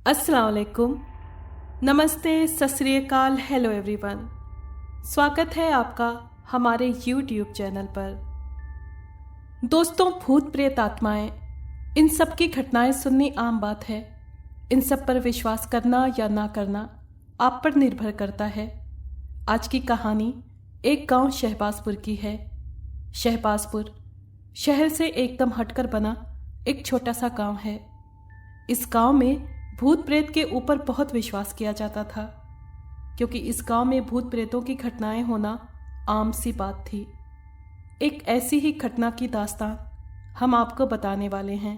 अस्सलाम वालेकुम, नमस्ते, सत श्री अकाल, हेलो एवरीवन। स्वागत है आपका हमारे यूट्यूब चैनल पर। दोस्तों, भूत प्रेत आत्माएं, इन सब की घटनाएं सुननी आम बात है। इन सब पर विश्वास करना या ना करना आप पर निर्भर करता है। आज की कहानी एक गांव शहबाजपुर की है। शहबाजपुर शहर से एकदम हटकर बना एक छोटा सा गांव है। इस गांव में भूत प्रेत के ऊपर बहुत विश्वास किया जाता था, क्योंकि इस गांव में भूत प्रेतों की घटनाएं होना आम सी बात थी। एक ऐसी ही घटना की दास्तान हम आपको बताने वाले हैं।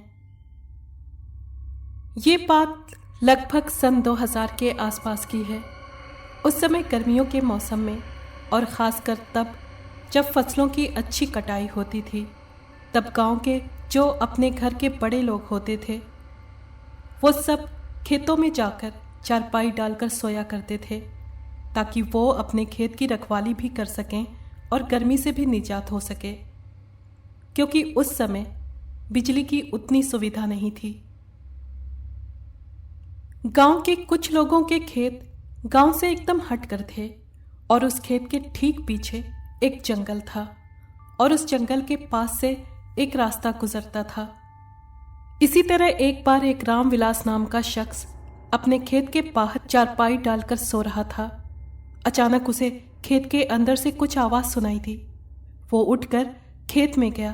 ये बात लगभग सन 2000 के आसपास की है। उस समय गर्मियों के मौसम में, और ख़ासकर तब जब फसलों की अच्छी कटाई होती थी, तब गांव के जो अपने घर के बड़े लोग होते थे वो सब खेतों में जाकर चारपाई डालकर सोया करते थे, ताकि वो अपने खेत की रखवाली भी कर सकें और गर्मी से भी निजात हो सके, क्योंकि उस समय बिजली की उतनी सुविधा नहीं थी। गांव के कुछ लोगों के खेत गांव से एकदम हटकर थे, और उस खेत के ठीक पीछे एक जंगल था, और उस जंगल के पास से एक रास्ता गुजरता था। इसी तरह एक बार एक रामविलास नाम का शख्स अपने खेत के बाहर चारपाई डालकर सो रहा था। अचानक उसे खेत के अंदर से कुछ आवाज़ सुनाई दी। वो उठकर खेत में गया,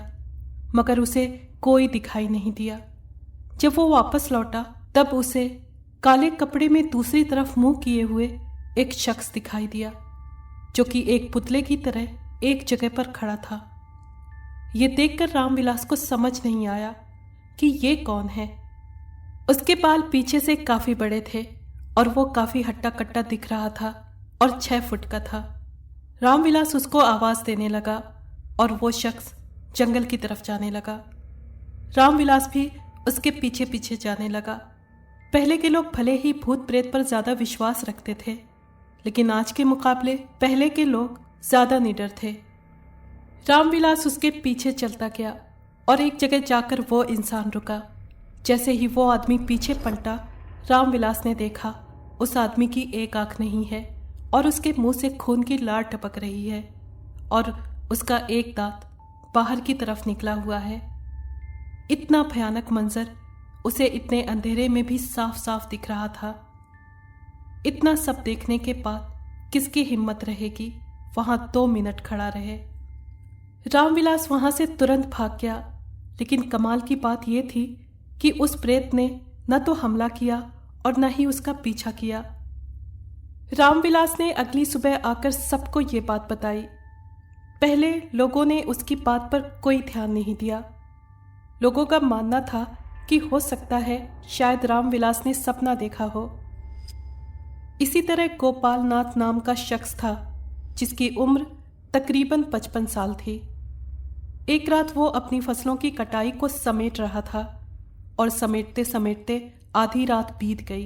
मगर उसे कोई दिखाई नहीं दिया। जब वो वापस लौटा तब उसे काले कपड़े में दूसरी तरफ मुंह किए हुए एक शख्स दिखाई दिया, जो कि एक पुतले की तरह एक जगह पर खड़ा था। ये देखकर रामविलास को समझ नहीं आया कि ये कौन है। उसके बाल पीछे से काफी बड़े थे, और वो काफी हट्टा कट्टा दिख रहा था, और 6 फुट का था। रामविलास उसको आवाज देने लगा, और वो शख्स जंगल की तरफ जाने लगा। रामविलास भी उसके पीछे पीछे जाने लगा। पहले के लोग भले ही भूत प्रेत पर ज्यादा विश्वास रखते थे, लेकिन आज के मुकाबले पहले के लोग ज्यादा निडर थे। रामविलास उसके पीछे चलता गया, और एक जगह जाकर वो इंसान रुका। जैसे ही वो आदमी पीछे पलटा, रामविलास ने देखा उस आदमी की एक आंख नहीं है, और उसके मुंह से खून की लार टपक रही है, और उसका एक दांत बाहर की तरफ निकला हुआ है। इतना भयानक मंजर उसे इतने अंधेरे में भी साफ साफ दिख रहा था। इतना सब देखने के बाद किसकी हिम्मत रहेगी वहां 2 मिनट खड़ा रहे। रामविलास वहां से तुरंत भाग गया, लेकिन कमाल की बात यह थी कि उस प्रेत ने न तो हमला किया और न ही उसका पीछा किया। रामविलास ने अगली सुबह आकर सबको ये बात बताई। पहले लोगों ने उसकी बात पर कोई ध्यान नहीं दिया। लोगों का मानना था कि हो सकता है शायद रामविलास ने सपना देखा हो। इसी तरह गोपाल नाथ नाम का शख्स था, जिसकी उम्र तकरीबन 55 साल थी। एक रात वो अपनी फसलों की कटाई को समेट रहा था, और समेटते समेटते आधी रात बीत गई।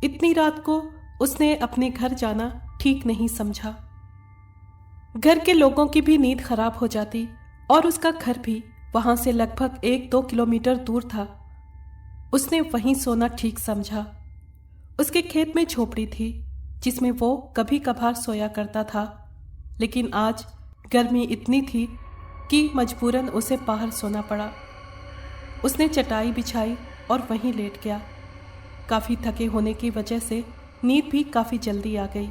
इतनी रात को उसने अपने घर जाना ठीक नहीं समझा। घर के लोगों की भी नींद खराब हो जाती, और उसका घर भी वहां से लगभग 1-2 किलोमीटर दूर था। उसने वहीं सोना ठीक समझा। उसके खेत में झोपड़ी थी, जिसमें वो कभी कभार सोया करता था, लेकिन आज गर्मी इतनी थी कि मजबूरन उसे बाहर सोना पड़ा। उसने चटाई बिछाई और वहीं लेट गया। काफी थके होने की वजह से नींद भी काफी जल्दी आ गई।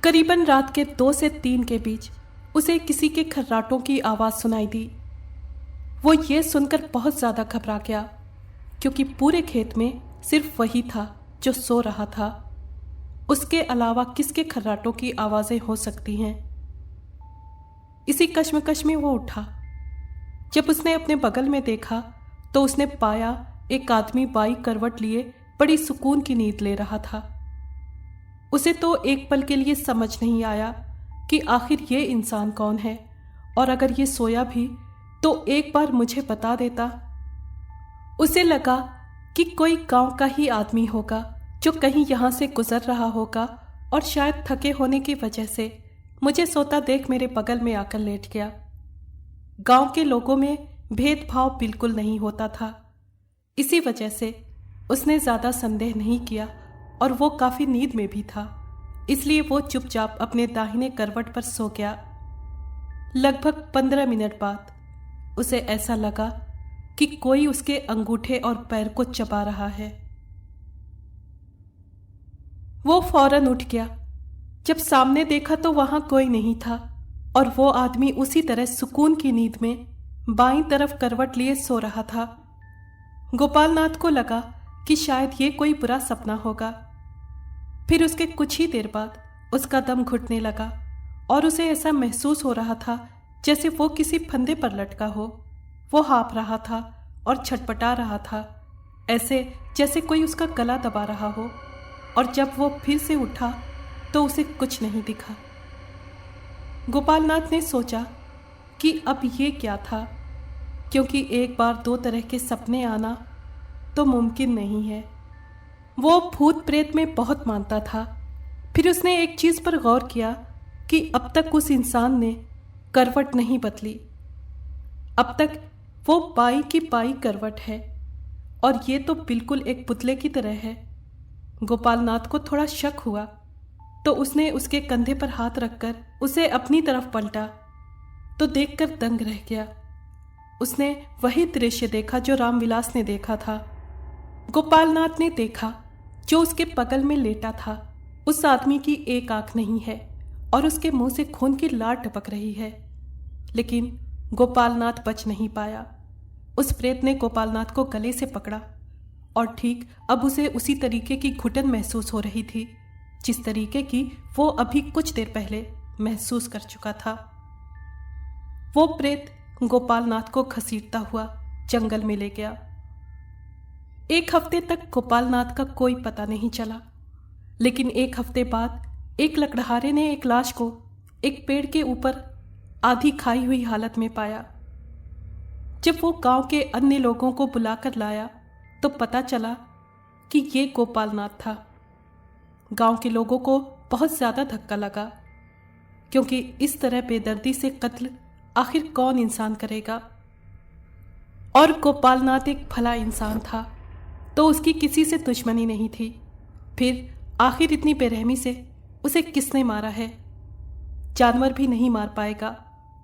करीबन रात के 2 से 3 के बीच उसे किसी के खर्राटों की आवाज सुनाई दी। वो ये सुनकर बहुत ज्यादा घबरा गया, क्योंकि पूरे खेत में सिर्फ वही था जो सो रहा था। उसके अलावा किसके खर्राटों की आवाजें हो सकती हैं। इसी कश्मकश में वो उठा। जब उसने अपने बगल में देखा तो उसने पाया एक आदमी बाई करवट लिए बड़ी सुकून की नींद ले रहा था। उसे तो एक पल के लिए समझ नहीं आया कि आखिर ये इंसान कौन है, और अगर ये सोया भी तो एक बार मुझे बता देता। उसे लगा कि कोई गांव का ही आदमी होगा, जो कहीं यहां से गुजर रहा होगा, और शायद थके होने की वजह से मुझे सोता देख मेरे बगल में आकर लेट गया। गांव के लोगों में भेदभाव बिल्कुल नहीं होता था। इसी वजह से उसने ज्यादा संदेह नहीं किया और वो काफी नींद में भी था, इसलिए वो चुपचाप अपने दाहिने करवट पर सो गया। लगभग 15 मिनट बाद उसे ऐसा लगा कि कोई उसके अंगूठे और पैर को चबा रहा है। वो फौरन उठ गया। जब सामने देखा तो वहां कोई नहीं था और वो आदमी उसी तरह सुकून की नींद में बाईं तरफ करवट लिए सो रहा था। गोपाल नाथ को लगा कि शायद ये कोई बुरा सपना होगा। फिर उसके कुछ ही देर बाद उसका दम घुटने लगा और उसे ऐसा महसूस हो रहा था जैसे वो किसी फंदे पर लटका हो। वो हाँफ रहा था और छटपटा रहा था, ऐसे जैसे कोई उसका गला दबा रहा हो। और जब वो फिर से उठा तो उसे कुछ नहीं दिखा। गोपाल नाथ ने सोचा कि अब ये क्या था, क्योंकि एक बार दो तरह के सपने आना तो मुमकिन नहीं है। वो भूत प्रेत में बहुत मानता था। फिर उसने एक चीज पर गौर किया कि अब तक उस इंसान ने करवट नहीं बदली। अब तक वो बाई की बाई करवट है और ये तो बिल्कुल एक पुतले की तरह है। गोपाल नाथ को थोड़ा शक हुआ तो उसने उसके कंधे पर हाथ रखकर उसे अपनी तरफ पलटा तो देखकर दंग रह गया। उसने वही दृश्य देखा जो रामविलास ने देखा था। गोपाल नाथ ने देखा जो उसके बगल में लेटा था, उस आदमी की एक आंख नहीं है और उसके मुंह से खून की लार टपक रही है। लेकिन गोपाल नाथ बच नहीं पाया। उस प्रेत ने गोपाल नाथ को गले से पकड़ा और ठीक अब उसे उसी तरीके की घुटन महसूस हो रही थी जिस तरीके की वो अभी कुछ देर पहले महसूस कर चुका था। वो प्रेत गोपाल नाथ को घसीटता हुआ जंगल में ले गया। एक हफ्ते तक गोपाल नाथ का कोई पता नहीं चला, लेकिन एक हफ्ते बाद एक लकड़हारे ने एक लाश को एक पेड़ के ऊपर आधी खाई हुई हालत में पाया। जब वो गांव के अन्य लोगों को बुलाकर लाया तो पता चला कि ये गोपाल नाथ था। गांव के लोगों को बहुत ज्यादा धक्का लगा, क्योंकि इस तरह बेदर्दी से कत्ल आखिर कौन इंसान करेगा। और गोपाल नाथ एक भला इंसान था तो उसकी किसी से दुश्मनी नहीं थी। फिर आखिर इतनी बेरहमी से उसे किसने मारा है? जानवर भी नहीं मार पाएगा,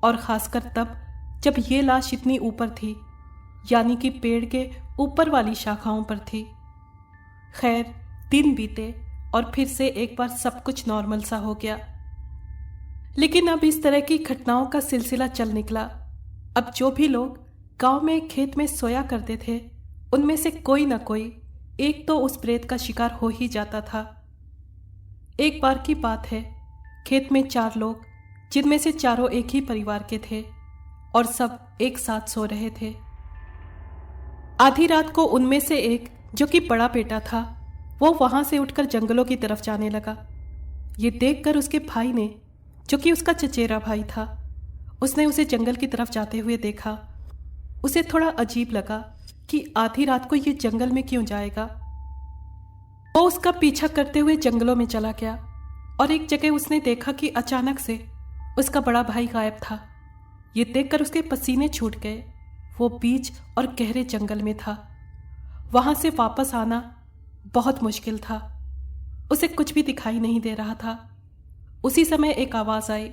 और खासकर तब जब ये लाश इतनी ऊपर थी, यानी कि पेड़ के ऊपर वाली शाखाओं पर थी। खैर, दिन बीते और फिर से एक बार सब कुछ नॉर्मल सा हो गया। लेकिन अब इस तरह की घटनाओं का सिलसिला चल निकला। अब जो भी लोग गांव में खेत में सोया करते थे, उनमें से कोई ना कोई एक तो उस प्रेत का शिकार हो ही जाता था। एक बार की बात है, खेत में 4 लोग, जिनमें से चारों एक ही परिवार के थे और सब एक साथ सो रहे थे। आधी रात को उनमें से एक, जो कि बड़ा बेटा था, वो वहां से उठकर जंगलों की तरफ जाने लगा। ये देखकर उसके भाई ने, जो कि उसका चचेरा भाई था, उसने उसे जंगल की तरफ जाते हुए देखा। उसे थोड़ा अजीब लगा कि आधी रात को ये जंगल में क्यों जाएगा। वो उसका पीछा करते हुए जंगलों में चला गया और एक जगह उसने देखा कि अचानक से उसका बड़ा भाई गायब था। ये देखकर उसके पसीने छूट गए। वो बीच और गहरे जंगल में था। वहां से वापस आना बहुत मुश्किल था। उसे कुछ भी दिखाई नहीं दे रहा था। उसी समय एक आवाज आई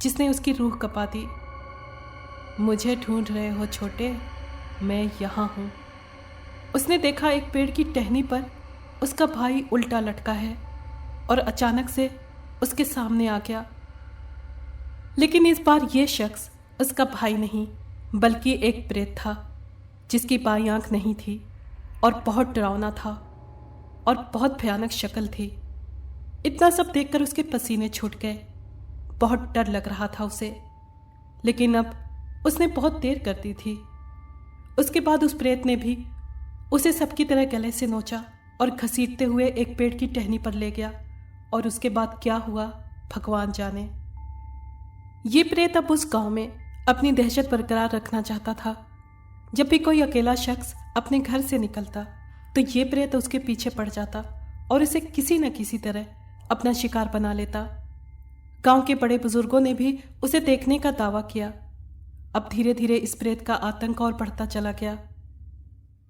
जिसने उसकी रूह कपा दी। मुझे ढूंढ रहे हो छोटे, मैं यहां हूं। उसने देखा एक पेड़ की टहनी पर उसका भाई उल्टा लटका है और अचानक से उसके सामने आ गया। लेकिन इस बार यह शख्स उसका भाई नहीं, बल्कि एक प्रेत था जिसकी बाईं आंख नहीं थी और बहुत डरावना था और बहुत भयानक शक्ल थी। इतना सब देखकर उसके पसीने छूट गए। बहुत डर लग रहा था उसे, लेकिन अब उसने बहुत देर कर दी थी। उसके बाद उस प्रेत ने भी उसे सबकी तरह गले से नोचा और घसीटते हुए एक पेड़ की टहनी पर ले गया। और उसके बाद क्या हुआ भगवान जाने। ये प्रेत अब उस गांव में अपनी दहशत बरकरार रखना चाहता था। जब भी कोई अकेला शख्स अपने घर से निकलता तो ये प्रेत उसके पीछे पड़ जाता और इसे किसी न किसी तरह अपना शिकार बना लेता। गांव के बड़े बुजुर्गों ने भी उसे देखने का दावा किया। अब धीरे धीरे इस प्रेत का आतंक और बढ़ता चला गया।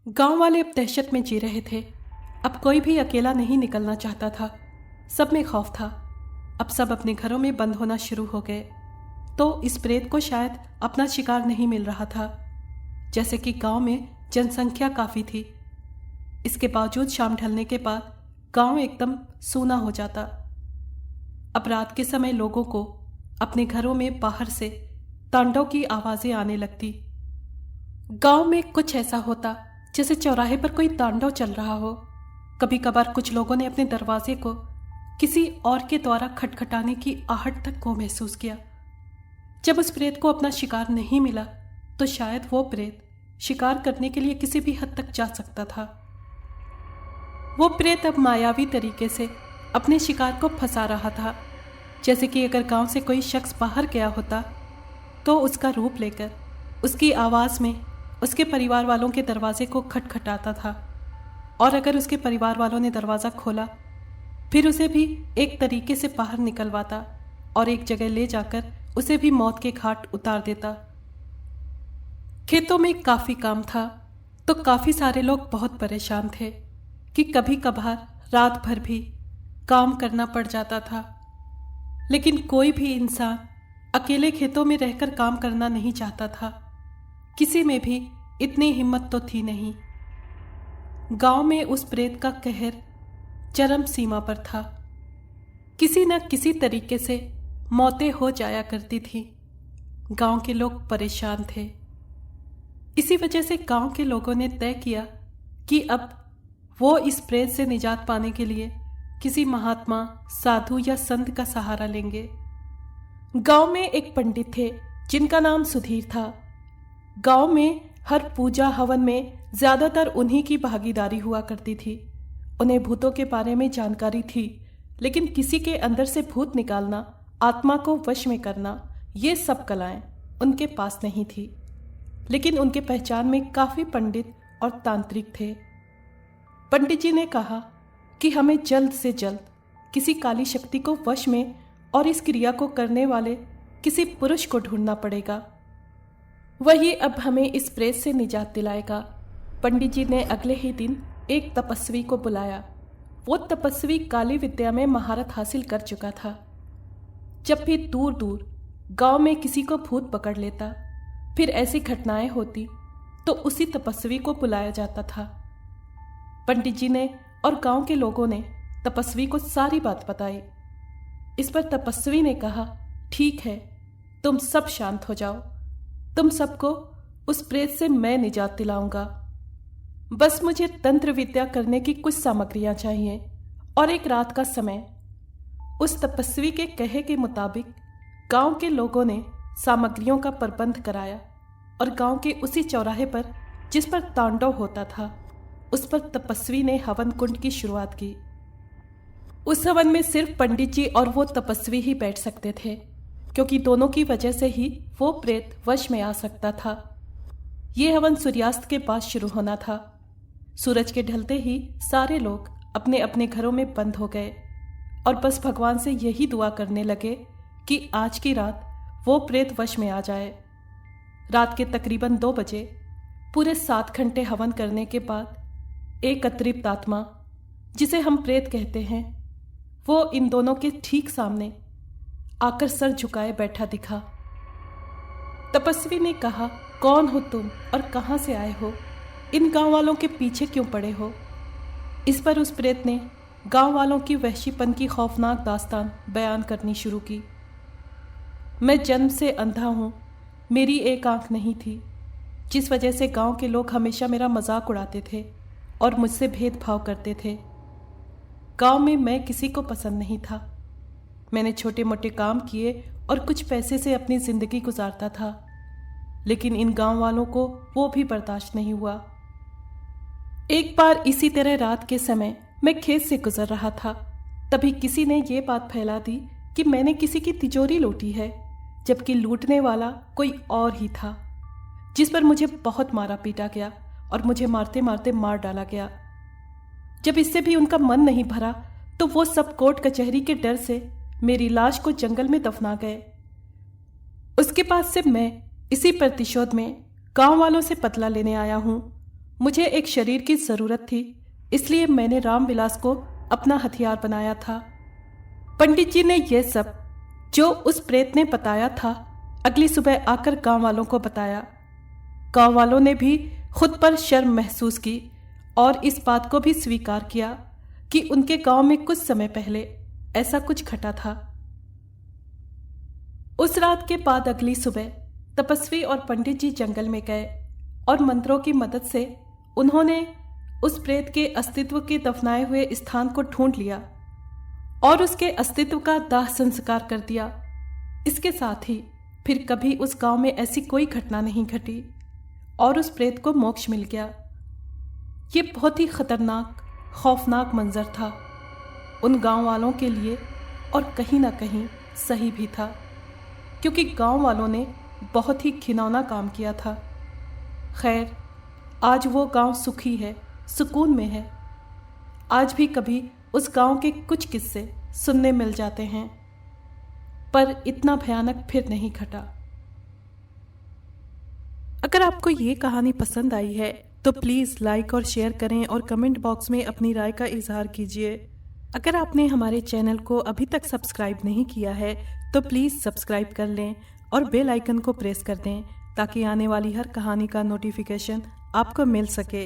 गांव वाले अब दहशत में जी रहे थे। अब कोई भी अकेला नहीं निकलना चाहता था। सब में खौफ था। अब सब अपने घरों में बंद होना शुरू हो गए। तो इस प्रेत को शायद अपना शिकार नहीं मिल रहा था। जैसे कि गांव में जनसंख्या काफ़ी थी, इसके बावजूद शाम ढलने के बाद गांव एकदम सूना हो जाता। अब रात के समय लोगों को अपने घरों में बाहर से तांडव की आवाज़ें आने लगती। गांव में कुछ ऐसा होता जैसे चौराहे पर कोई तांडव चल रहा हो। कभी कभार कुछ लोगों ने अपने दरवाजे को किसी और के द्वारा खटखटाने की आहट तक को महसूस किया। जब उस प्रेत को अपना शिकार नहीं मिला तो शायद वो प्रेत शिकार करने के लिए किसी भी हद तक जा सकता था। वो प्रेत अब मायावी तरीके से अपने शिकार को फंसा रहा था। जैसे कि अगर गांव से कोई शख्स बाहर गया होता तो उसका रूप लेकर उसकी आवाज़ में उसके परिवार वालों के दरवाजे को खटखटाता था, और अगर उसके परिवार वालों ने दरवाज़ा खोला फिर उसे भी एक तरीके से बाहर निकलवाता और एक जगह ले जाकर उसे भी मौत के घाट उतार देता। खेतों में काफ़ी काम था तो काफ़ी सारे लोग बहुत परेशान थे कि कभी कभार रात भर भी काम करना पड़ जाता था। लेकिन कोई भी इंसान अकेले खेतों में रहकर काम करना नहीं चाहता था। किसी में भी इतनी हिम्मत तो थी नहीं। गांव में उस प्रेत का कहर चरम सीमा पर था। किसी न किसी तरीके से मौतें हो जाया करती थी। गांव के लोग परेशान थे। इसी वजह से गांव के लोगों ने तय किया कि अब वो इस प्रेत से निजात पाने के लिए किसी महात्मा, साधु या संत का सहारा लेंगे। गांव में एक पंडित थे जिनका नाम सुधीर था। गांव में हर पूजा हवन में ज्यादातर उन्हीं की भागीदारी हुआ करती थी। उन्हें भूतों के बारे में जानकारी थी, लेकिन किसी के अंदर से भूत निकालना, आत्मा को वश में करना, ये सब कलाएं उनके पास नहीं थी। लेकिन उनके पहचान में काफी पंडित और तांत्रिक थे। पंडित जी ने कहा कि हमें जल्द से जल्द किसी काली शक्ति को वश में और इस क्रिया को करने वाले किसी पुरुष को ढूंढना पड़ेगा। वही अब हमें इस प्रेत से निजात दिलाएगा। पंडित जी ने अगले ही दिन एक तपस्वी को बुलाया। वो तपस्वी काली विद्या में महारत हासिल कर चुका था। जब भी दूर दूर गांव में किसी को भूत पकड़ लेता, फिर ऐसी घटनाएं होती तो उसी तपस्वी को बुलाया जाता था। पंडित जी ने और गांव के लोगों ने तपस्वी को सारी बात बताई। इस पर तपस्वी ने कहा, ठीक है, तुम सब शांत हो जाओ। तुम सबको उस प्रेत से मैं निजात दिलाऊंगा। बस मुझे तंत्र विद्या करने की कुछ सामग्रियां चाहिए और एक रात का समय। उस तपस्वी के कहे के मुताबिक गांव के लोगों ने सामग्रियों का प्रबंध कराया और गांव के उसी चौराहे पर जिस पर तांडव होता था, उस पर तपस्वी ने हवन कुंड की शुरुआत की। उस हवन में सिर्फ पंडित जी और वो तपस्वी ही बैठ सकते थे, क्योंकि दोनों की वजह से ही वो प्रेत वश में आ सकता था। ये हवन सूर्यास्त के बाद शुरू होना था। सूरज के ढलते ही सारे लोग अपने अपने घरों में बंद हो गए और बस भगवान से यही दुआ करने लगे कि आज की रात वो प्रेत वश में आ जाए। रात के तकरीबन 2 बजे पूरे 7 घंटे हवन करने के बाद एक अतृप्त आत्मा, जिसे हम प्रेत कहते हैं, वो इन दोनों के ठीक सामने आकर सर झुकाए बैठा दिखा। तपस्वी ने कहा, कौन हो तुम और कहां से आए हो? इन गांव वालों के पीछे क्यों पड़े हो? इस पर उस प्रेत ने गांव वालों की वहशीपन की खौफनाक दास्तान बयान करनी शुरू की। मैं जन्म से अंधा हूं, मेरी एक आंख नहीं थी, जिस वजह से गांव के लोग हमेशा मेरा मजाक उड़ाते थे और मुझसे भेदभाव करते थे। गांव में मैं किसी को पसंद नहीं था। मैंने छोटे मोटे काम किए और कुछ पैसे से अपनी जिंदगी गुजारता था, लेकिन इन गांव वालों को वो भी बर्दाश्त नहीं हुआ। एक बार इसी तरह रात के समय मैं खेत से गुजर रहा था, तभी किसी ने ये बात फैला दी कि मैंने किसी की तिजोरी लूटी है, जबकि लूटने वाला कोई और ही था, जिस पर मुझे बहुत मारा पीटा गया और मुझे मारते मारते मार डाला गया। जब इससे भी उनका मन नहीं भरा तो वो सब कोर्ट कचहरी के डर से मेरी लाश को जंगल में दफना गए। उसके बाद से मैं इसी प्रतिशोध में गांव वालों से बदला लेने आया हूं। मुझे एक शरीर की जरूरत थी, इसलिए मैंने रामविलास को अपना हथियार बनाया था। पंडित जी ने यह सब जो उस प्रेत ने बताया था अगली सुबह आकर गांव वालों को बताया। गांव वालों ने भी खुद पर शर्म महसूस की और इस बात को भी स्वीकार किया कि उनके गांव में कुछ समय पहले ऐसा कुछ घटा था। उस रात के बाद अगली सुबह तपस्वी और पंडित जी जंगल में गए और मंत्रों की मदद से उन्होंने उस प्रेत के अस्तित्व के दफनाए हुए स्थान को ढूंढ लिया और उसके अस्तित्व का दाह संस्कार कर दिया। इसके साथ ही फिर कभी उस गांव में ऐसी कोई घटना नहीं घटी और उस प्रेत को मोक्ष मिल गया। ये बहुत ही खतरनाक, खौफनाक मंजर था उन गांव वालों के लिए और कहीं ना कहीं सही भी था, क्योंकि गांव वालों ने बहुत ही घिनौना काम किया था। खैर, आज वो गांव सुखी है, सुकून में है। आज भी कभी उस गांव के कुछ किस्से सुनने मिल जाते हैं, पर इतना भयानक फिर नहीं घटा। अगर आपको ये कहानी पसंद आई है तो प्लीज़ लाइक और शेयर करें और कमेंट बॉक्स में अपनी राय का इजहार कीजिए। अगर आपने हमारे चैनल को अभी तक सब्सक्राइब नहीं किया है तो प्लीज़ सब्सक्राइब कर लें और बेल आइकन को प्रेस कर दें ताकि आने वाली हर कहानी का नोटिफिकेशन आपको मिल सके।